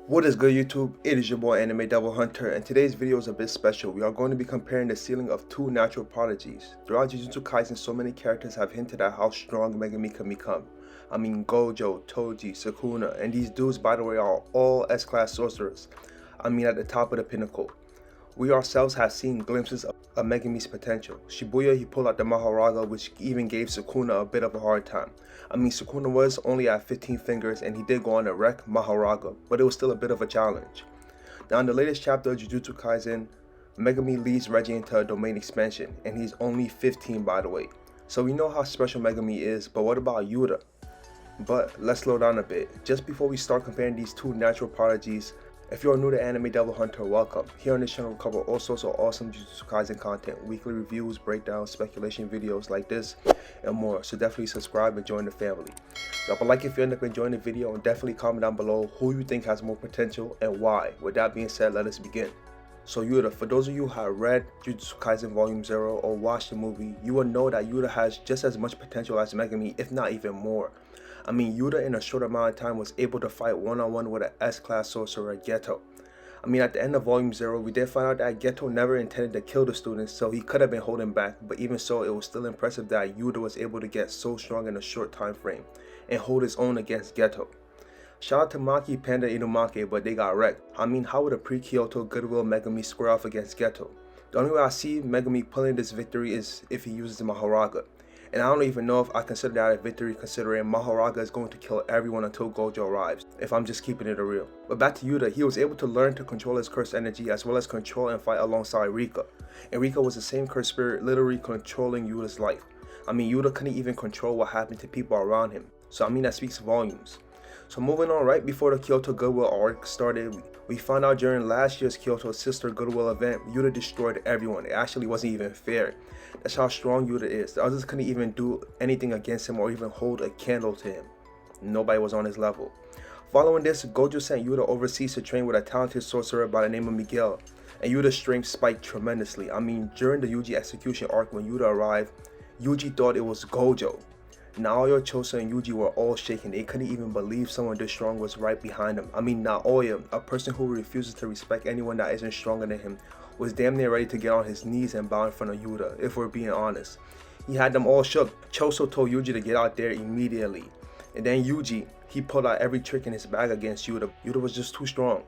What is good, YouTube? It is your boy Anime Devil Hunter, and today's video is a bit special. We are going to be comparing the ceiling of two natural prodigies. Throughout Jujutsu Kaisen, so many characters have hinted at how strong Megumi can become. I mean Gojo, Toji, Sukuna, and these dudes, by the way, are all S-class sorcerers. I mean at the top of the pinnacle. We ourselves have seen glimpses of Megumi's potential. Shibuya, he pulled out the Maharaga, which even gave Sukuna a bit of a hard time. I mean, Sukuna was only at 15 fingers and he did go on to wreck Maharaga, but it was still a bit of a challenge. Now in the latest chapter of Jujutsu Kaisen, Megumi leads Reggie into a domain expansion, and he's only 15 by the way. So we know how special Megumi is, but what about Yuta? But let's slow down a bit. Just before we start comparing these two natural prodigies, if you are new to Anime Devil Hunter, welcome. Here on this channel we cover all sorts of awesome Jujutsu Kaisen content, weekly reviews, breakdowns, speculation videos like this, and more. So definitely subscribe and join the family. Drop a like if you end up enjoying the video, and definitely comment down below who you think has more potential and why. With that being said, let us begin. So Yuta, for those of you who have read Jujutsu Kaisen Volume 0 or watched the movie, you will know that Yuta has just as much potential as Megumi, if not even more. I mean, Yuta in a short amount of time was able to fight one-on-one with an S-class sorcerer, Geto. I mean, at the end of Volume 0, we did find out that Geto never intended to kill the students, so he could have been holding back, but even so, it was still impressive that Yuta was able to get so strong in a short time frame and hold his own against Geto. Shout out to Maki, Panda, Inumake, but they got wrecked. I mean, how would a pre-Kyoto Goodwill Megumi square off against Geto? The only way I see Megumi pulling this victory is if he uses the Maharaga. And I don't even know if I consider that a victory, considering Maharaga is going to kill everyone until Gojo arrives, if I'm just keeping it real. But back to Yuta, he was able to learn to control his cursed energy as well as control and fight alongside Rika. And Rika was the same cursed spirit literally controlling Yuta's life. I mean, Yuta couldn't even control what happened to people around him. So I mean, that speaks volumes. So moving on, right before the Kyoto Goodwill arc started, we found out during last year's Kyoto Sister Goodwill event, Yuta destroyed everyone. It actually wasn't even fair. That's how strong Yuta is. The others couldn't even do anything against him or even hold a candle to him. Nobody was on his level. Following this, Gojo sent Yuta overseas to train with a talented sorcerer by the name of Miguel, and Yuta's strength spiked tremendously. I mean, during the Yuji execution arc when Yuta arrived, Yuji thought it was Gojo. Naoya, Chosa, and Yuji were all shaken. They couldn't even believe someone this strong was right behind them. I mean, Naoya, a person who refuses to respect anyone that isn't stronger than him, was damn near ready to get on his knees and bow in front of Yuta, if we're being honest. He had them all shook. Choso told Yuji to get out there immediately. And then Yuji, he pulled out every trick in his bag against Yuta. Yuta was just too strong.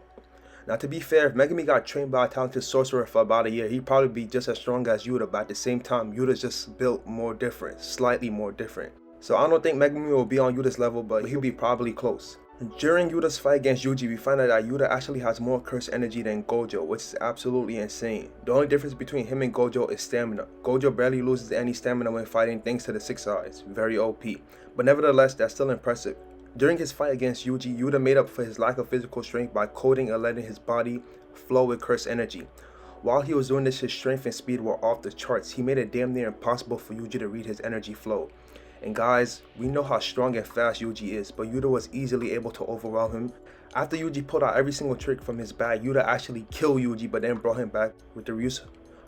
Now to be fair, if Megumi got trained by a talented sorcerer for about a year, he'd probably be just as strong as Yuta, but at the same time, Yuta's just built more different, slightly more different. So I don't think Megumi will be on Yuta's level, but he'll be probably close. During Yuta's fight against Yuji, we find out that Yuta actually has more cursed energy than Gojo, which is absolutely insane. The only difference between him and Gojo is stamina. Gojo barely loses any stamina when fighting thanks to the 6 eyes, very OP. But nevertheless, that's still impressive. During his fight against Yuji, Yuta made up for his lack of physical strength by coding and letting his body flow with cursed energy. While he was doing this, his strength and speed were off the charts. He made it damn near impossible for Yuji to read his energy flow. And guys, we know how strong and fast Yuji is, but Yuta was easily able to overwhelm him. After Yuji pulled out every single trick from his bag, Yuta actually killed Yuji, but then brought him back with the use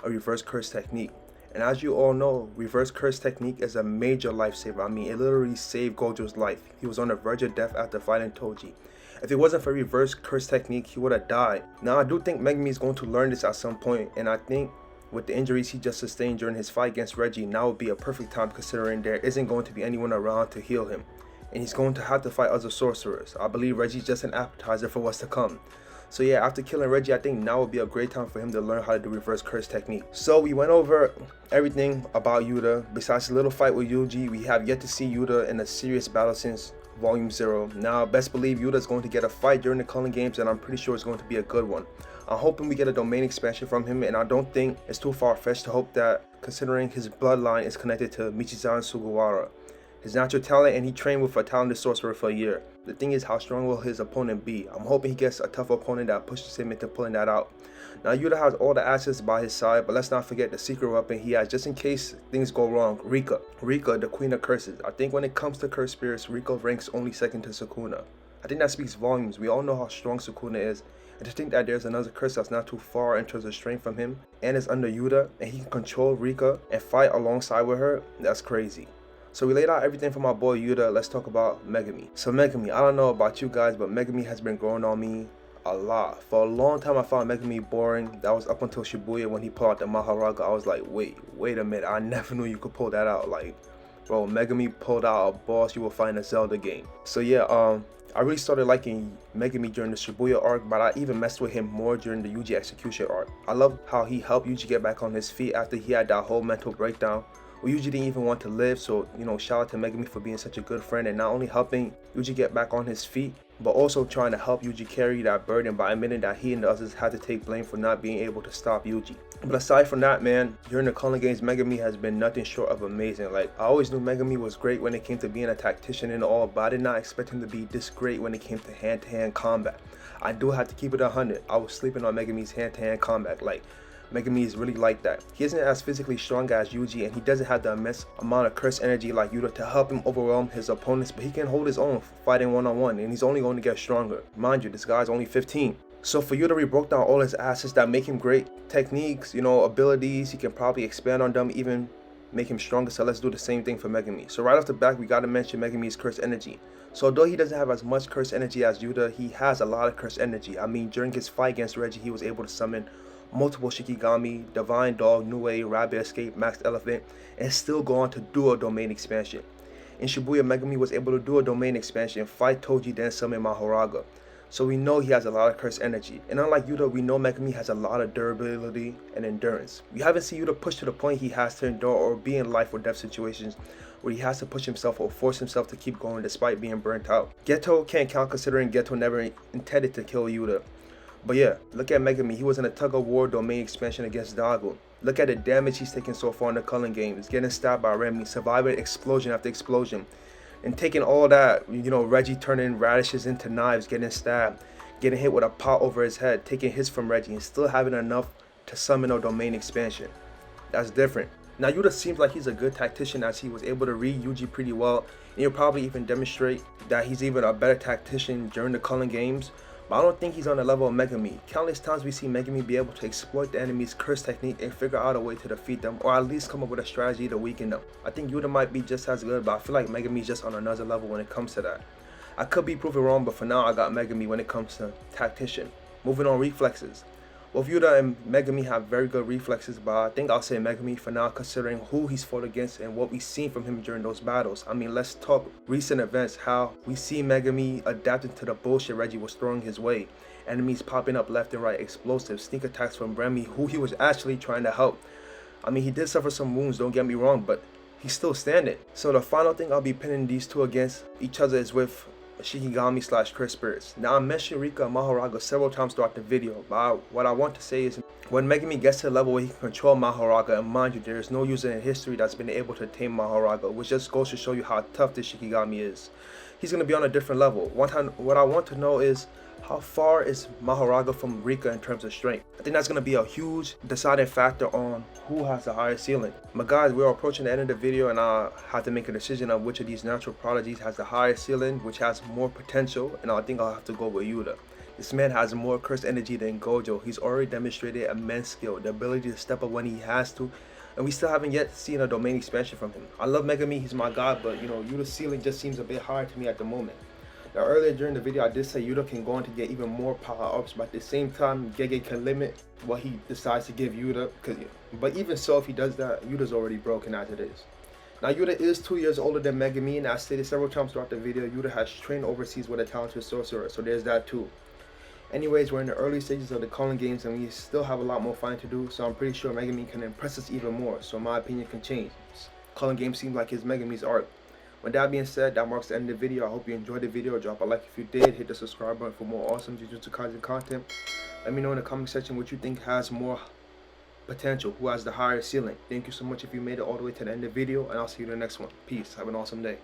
of reverse curse technique. And as you all know, reverse curse technique is a major lifesaver. I mean, it literally saved Gojo's life. He was on the verge of death after fighting Toji. If it wasn't for reverse curse technique, he would have died. Now I do think Megumi is going to learn this at some point, and I think with the injuries he just sustained during his fight against Reggie, now would be a perfect time considering there isn't going to be anyone around to heal him. And he's going to have to fight other sorcerers. I believe Reggie's just an appetizer for what's to come. So yeah, after killing Reggie, I think now would be a great time for him to learn how to do reverse curse technique. So we went over everything about Yuta. Besides the little fight with Yuji, we have yet to see Yuta in a serious battle since Volume 0. Now, best believe Yuta is going to get a fight during the Culling Games, and I'm pretty sure it's going to be a good one. I'm hoping we get a domain expansion from him, and I don't think it's too far-fetched to hope that, considering his bloodline is connected to Michizan Sugawara, his natural talent, and he trained with a talented sorcerer for a year. The thing is, how strong will his opponent be? I'm hoping he gets a tough opponent that pushes him into pulling that out. Now Yuta has all the assets by his side, but let's not forget the secret weapon he has just in case things go wrong, Rika. Rika, the queen of curses. I think when it comes to cursed spirits, Rika ranks only second to Sukuna. I think that speaks volumes. We all know how strong Sukuna is, and to think that there's another curse that's not too far in terms of strength from him, and is under Yuta, and he can control Rika and fight alongside with her, that's crazy. So we laid out everything for my boy Yuta. Let's talk about Megumi. So Megumi, I don't know about you guys, but Megumi has been growing on me a lot. For a long time I found Megumi boring. That was up until Shibuya when he pulled out the Mahoraga. I was like, wait a minute, I never knew you could pull that out. Like, bro, Megumi pulled out a boss you will find in a Zelda game. So yeah, I really started liking Megumi during the Shibuya arc, but I even messed with him more during the Yuji execution arc. I love how he helped Yuji get back on his feet after he had that whole mental breakdown. Well, Yuji didn't even want to live, so shout out to Megumi for being such a good friend and not only helping Yuji get back on his feet, but also trying to help Yuji carry that burden by admitting that he and the others had to take blame for not being able to stop Yuji. But aside from that, man, during the Culling games, Megumi has been nothing short of amazing. Like, I always knew Megumi was great when it came to being a tactician and all, but I did not expect him to be this great when it came to hand-to-hand combat. I do have to keep it 100. I was sleeping on Megumi's hand-to-hand combat. Like, Megumi is really like that. He isn't as physically strong as Yuji, and he doesn't have the immense amount of curse energy like Yuta to help him overwhelm his opponents, but he can hold his own fighting one-on-one, and he's only going to get stronger. Mind you, this guy's only 15. So for Yuta, we broke down all his assets that make him great. Techniques, abilities, he can probably expand on them, even make him stronger, so let's do the same thing for Megumi. So right off the back, we gotta mention Megumi's curse energy. So although he doesn't have as much curse energy as Yuta, he has a lot of curse energy. I mean, during his fight against Reggie, he was able to summon multiple Shikigami, Divine Dog, Nue, Rabbit Escape, Maxed Elephant, and still go on to do a domain expansion. In Shibuya, Megumi was able to do a domain expansion, fight Toji, then summon Mahoraga. So we know he has a lot of curse energy. And unlike Yuta, we know Megumi has a lot of durability and endurance. We haven't seen Yuta push to the point he has to endure or be in life or death situations where he has to push himself or force himself to keep going despite being burnt out. Geto can't count considering Geto never intended to kill Yuta. But yeah, look at Megumi. He was in a tug-of-war domain expansion against Dagon. Look at the damage he's taken so far in the Culling games. Getting stabbed by Remy, surviving explosion after explosion. And taking all that, Reggie turning radishes into knives, getting stabbed. Getting hit with a pot over his head, taking hits from Reggie, and still having enough to summon a domain expansion. That's different. Now Yuta seems like he's a good tactician as he was able to read Yuji pretty well. And he'll probably even demonstrate that he's even a better tactician during the Culling games. But I don't think he's on the level of Megumi. Countless times we see Megumi be able to exploit the enemy's curse technique and figure out a way to defeat them, or at least come up with a strategy to weaken them. I think Yuta might be just as good, but I feel like Megumi's just on another level when it comes to that. I could be proven wrong, but for now I got Megumi when it comes to tactician. Moving on, reflexes. Both Yuta and Megumi have very good reflexes, but I think I'll say Megumi for now considering who he's fought against and what we've seen from him during those battles. I mean, let's talk recent events, how we see Megumi adapting to the bullshit Reggie was throwing his way. Enemies popping up left and right, explosive, sneak attacks from Remy, who he was actually trying to help. I mean, he did suffer some wounds, don't get me wrong, but he's still standing. So the final thing I'll be pinning these two against each other is with Shikigami / Curse Spirits. Now I mentioned Rika and Mahoraga several times throughout the video, but what I want to say is when Megumi gets to the level where he can control Mahoraga, and mind you, there is no user in history that's been able to tame Mahoraga, which just goes to show you how tough this Shikigami is. He's going to be on a different level. What I want to know is, how far is Mahoraga from Rika in terms of strength? I think that's going to be a huge deciding factor on who has the highest ceiling. But guys, we're approaching the end of the video and I have to make a decision on which of these natural prodigies has the highest ceiling, which has more potential, and I think I'll have to go with Yuta. This man has more cursed energy than Gojo. He's already demonstrated immense skill, the ability to step up when he has to, and we still haven't yet seen a domain expansion from him. I love Megumi, he's my god, but Yuta's ceiling just seems a bit higher to me at the moment. Now earlier during the video I did say Yuta can go on to get even more power ups, but at the same time Gege can limit what he decides to give Yuta, but even so, if he does that, Yuta's already broken as it is. Now Yuta is 2 years older than Megumi, and as stated several times throughout the video, Yuta has trained overseas with a talented sorcerer, so there's that too. Anyways, we're in the early stages of the Culling games and we still have a lot more fighting to do, so I'm pretty sure Megumi can impress us even more, so my opinion can change. Culling game seems like his Megumi's arc. With that being said, that marks the end of the video. I hope you enjoyed the video. Drop a like if you did. Hit the subscribe button for more awesome Jujutsu Kaisen content. Let me know in the comment section what you think has more potential, who has the higher ceiling. Thank you so much if you made it all the way to the end of the video, and I'll see you in the next one. Peace. Have an awesome day.